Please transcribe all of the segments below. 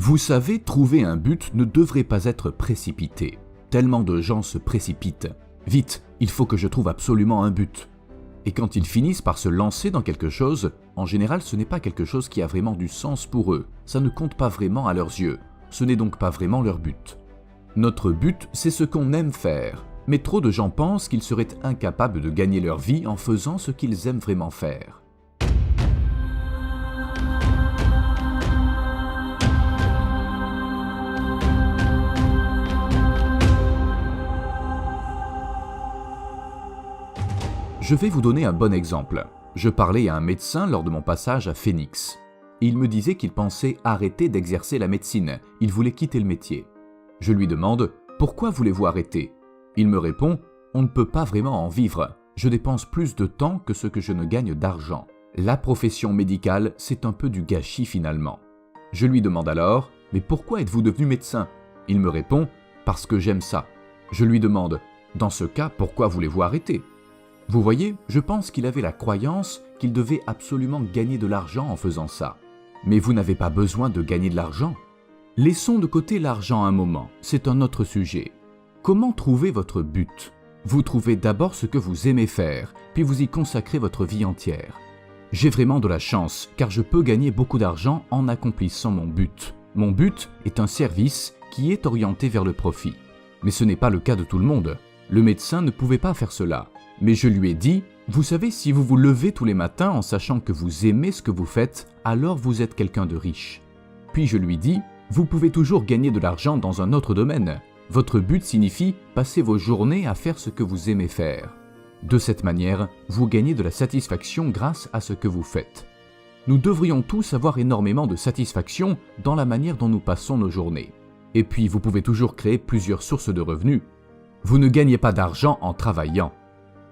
Vous savez, trouver un but ne devrait pas être précipité. Tellement de gens se précipitent. Vite, il faut que je trouve absolument un but. Et quand ils finissent par se lancer dans quelque chose, en général ce n'est pas quelque chose qui a vraiment du sens pour eux. Ça ne compte pas vraiment à leurs yeux. Ce n'est donc pas vraiment leur but. Notre but, c'est ce qu'on aime faire. Mais trop de gens pensent qu'ils seraient incapables de gagner leur vie en faisant ce qu'ils aiment vraiment faire. Je vais vous donner un bon exemple. Je parlais à un médecin lors de mon passage à Phoenix. Il me disait qu'il pensait arrêter d'exercer la médecine. Il voulait quitter le métier. Je lui demande « Pourquoi voulez-vous arrêter ?» Il me répond « On ne peut pas vraiment en vivre. Je dépense plus de temps que ce que je ne gagne d'argent. La profession médicale, c'est un peu du gâchis finalement. » Je lui demande alors « Mais pourquoi êtes-vous devenu médecin ?» Il me répond « Parce que j'aime ça. » Je lui demande « Dans ce cas, pourquoi voulez-vous arrêter ?» Vous voyez, je pense qu'il avait la croyance qu'il devait absolument gagner de l'argent en faisant ça. Mais vous n'avez pas besoin de gagner de l'argent. Laissons de côté l'argent un moment, c'est un autre sujet. Comment trouver votre but ? Vous trouvez d'abord ce que vous aimez faire, puis vous y consacrez votre vie entière. J'ai vraiment de la chance, car je peux gagner beaucoup d'argent en accomplissant mon but. Mon but est un service qui est orienté vers le profit. Mais ce n'est pas le cas de tout le monde. Le médecin ne pouvait pas faire cela. Mais je lui ai dit, vous savez, si vous vous levez tous les matins en sachant que vous aimez ce que vous faites, alors vous êtes quelqu'un de riche. Puis je lui dis, vous pouvez toujours gagner de l'argent dans un autre domaine. Votre but signifie passer vos journées à faire ce que vous aimez faire. De cette manière, vous gagnez de la satisfaction grâce à ce que vous faites. Nous devrions tous avoir énormément de satisfaction dans la manière dont nous passons nos journées. Et puis, vous pouvez toujours créer plusieurs sources de revenus. Vous ne gagnez pas d'argent en travaillant.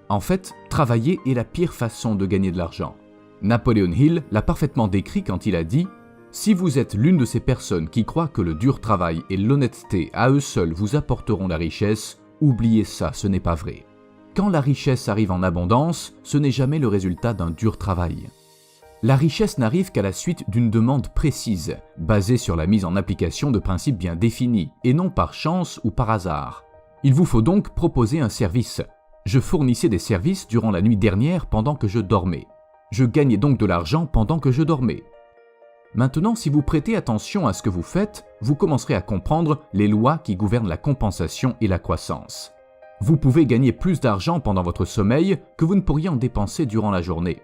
En fait, travailler est la pire façon de gagner de l'argent. Napoleon Hill l'a parfaitement décrit quand il a dit « Si vous êtes l'une de ces personnes qui croient que le dur travail et l'honnêteté à eux seuls vous apporteront la richesse, oubliez ça, ce n'est pas vrai. Quand la richesse arrive en abondance, ce n'est jamais le résultat d'un dur travail. La richesse n'arrive qu'à la suite d'une demande précise, basée sur la mise en application de principes bien définis, et non par chance ou par hasard. Il vous faut donc proposer un service. Je fournissais des services durant la nuit dernière pendant que je dormais. Je gagnais donc de l'argent pendant que je dormais. Maintenant, si vous prêtez attention à ce que vous faites, vous commencerez à comprendre les lois qui gouvernent la compensation et la croissance. Vous pouvez gagner plus d'argent pendant votre sommeil que vous ne pourriez en dépenser durant la journée.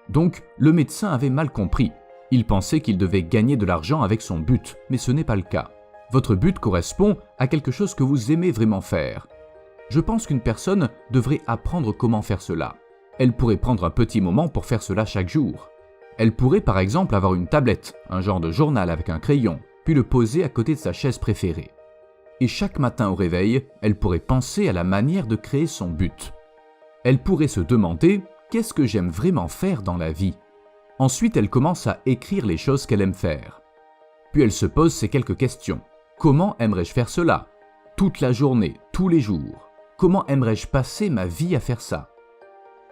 Donc, le médecin avait mal compris. Il pensait qu'il devait gagner de l'argent avec son but, mais ce n'est pas le cas. Votre but correspond à quelque chose que vous aimez vraiment faire. Je pense qu'une personne devrait apprendre comment faire cela. Elle pourrait prendre un petit moment pour faire cela chaque jour. Elle pourrait par exemple avoir une tablette, un genre de journal avec un crayon, puis le poser à côté de sa chaise préférée. Et chaque matin au réveil, elle pourrait penser à la manière de créer son but. Elle pourrait se demander « Qu'est-ce que j'aime vraiment faire dans la vie ?» Ensuite, elle commence à écrire les choses qu'elle aime faire. Puis elle se pose ces quelques questions. Comment aimerais-je faire cela ? Toute la journée, tous les jours. Comment aimerais-je passer ma vie à faire ça ?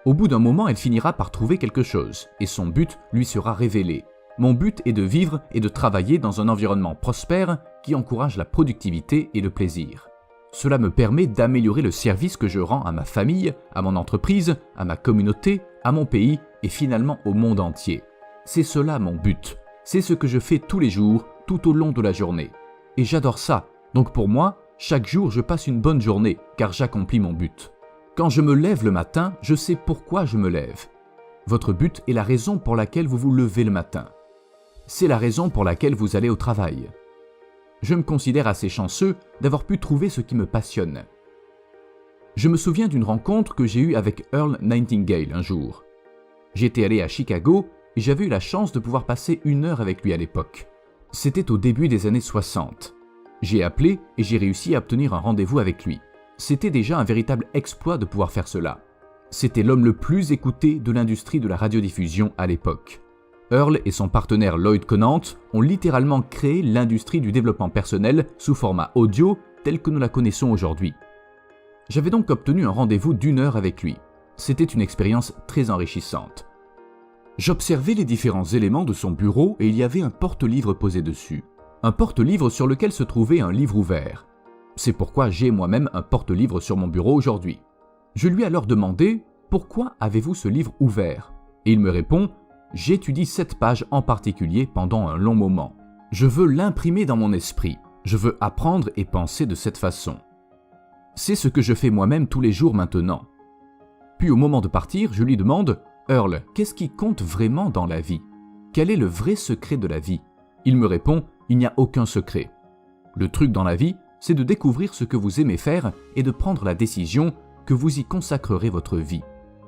Au bout d'un moment, elle finira par trouver quelque chose, et son but lui sera révélé. Mon but est de vivre et de travailler dans un environnement prospère qui encourage la productivité et le plaisir. Cela me permet d'améliorer le service que je rends à ma famille, à mon entreprise, à ma communauté, à mon pays et finalement au monde entier. C'est cela mon but. C'est ce que je fais tous les jours, tout au long de la journée. Et j'adore ça. Donc pour moi, chaque jour, je passe une bonne journée, car j'accomplis mon but. Quand je me lève le matin, je sais pourquoi je me lève. Votre but est la raison pour laquelle vous vous levez le matin. C'est la raison pour laquelle vous allez au travail. Je me considère assez chanceux d'avoir pu trouver ce qui me passionne. Je me souviens d'une rencontre que j'ai eue avec Earl Nightingale un jour. J'étais allé à Chicago et j'avais eu la chance de pouvoir passer 1 heure avec lui à l'époque. C'était au début des années 60. J'ai appelé et j'ai réussi à obtenir un rendez-vous avec lui. C'était déjà un véritable exploit de pouvoir faire cela. C'était l'homme le plus écouté de l'industrie de la radiodiffusion à l'époque. Earl et son partenaire Lloyd Conant ont littéralement créé l'industrie du développement personnel sous format audio telle que nous la connaissons aujourd'hui. J'avais donc obtenu un rendez-vous d'1 heure avec lui. C'était une expérience très enrichissante. J'observais les différents éléments de son bureau et il y avait un porte-livre posé dessus. un porte-livre sur lequel se trouvait un livre ouvert. C'est pourquoi j'ai moi-même un porte-livre sur mon bureau aujourd'hui. Je lui ai alors demandé « Pourquoi avez-vous ce livre ouvert ?» Et il me répond « J'étudie cette page en particulier pendant un long moment. Je veux l'imprimer dans mon esprit. Je veux apprendre et penser de cette façon. » C'est ce que je fais moi-même tous les jours maintenant. Puis au moment de partir, je lui demande « Earl, qu'est-ce qui compte vraiment dans la vie? Quel est le vrai secret de la vie ?» Il me répond « Il n'y a aucun secret. Le truc dans la vie, c'est de découvrir ce que vous aimez faire et de prendre la décision que vous y consacrerez votre vie. »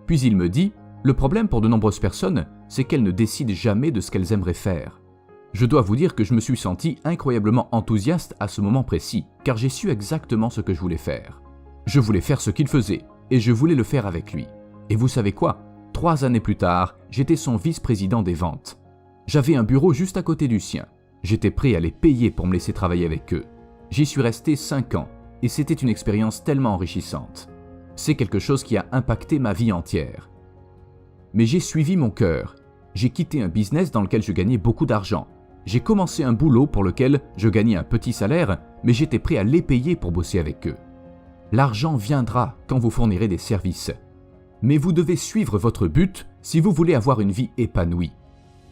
Puis il me dit « Le problème pour de nombreuses personnes, c'est qu'elles ne décident jamais de ce qu'elles aimeraient faire. » Je dois vous dire que je me suis senti incroyablement enthousiaste à ce moment précis, car j'ai su exactement ce que je voulais faire. Je voulais faire ce qu'il faisait, et je voulais le faire avec lui. Et vous savez quoi? 3 années plus tard, j'étais son vice-président des ventes. J'avais un bureau juste à côté du sien. J'étais prêt à les payer pour me laisser travailler avec eux. J'y suis resté 5 ans, et c'était une expérience tellement enrichissante. C'est quelque chose qui a impacté ma vie entière. Mais j'ai suivi mon cœur. J'ai quitté un business dans lequel je gagnais beaucoup d'argent. J'ai commencé un boulot pour lequel je gagnais un petit salaire, mais j'étais prêt à les payer pour bosser avec eux. L'argent viendra quand vous fournirez des services. Mais vous devez suivre votre but si vous voulez avoir une vie épanouie.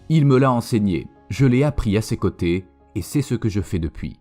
Il me l'a enseigné, je l'ai appris à ses côtés et c'est ce que je fais depuis.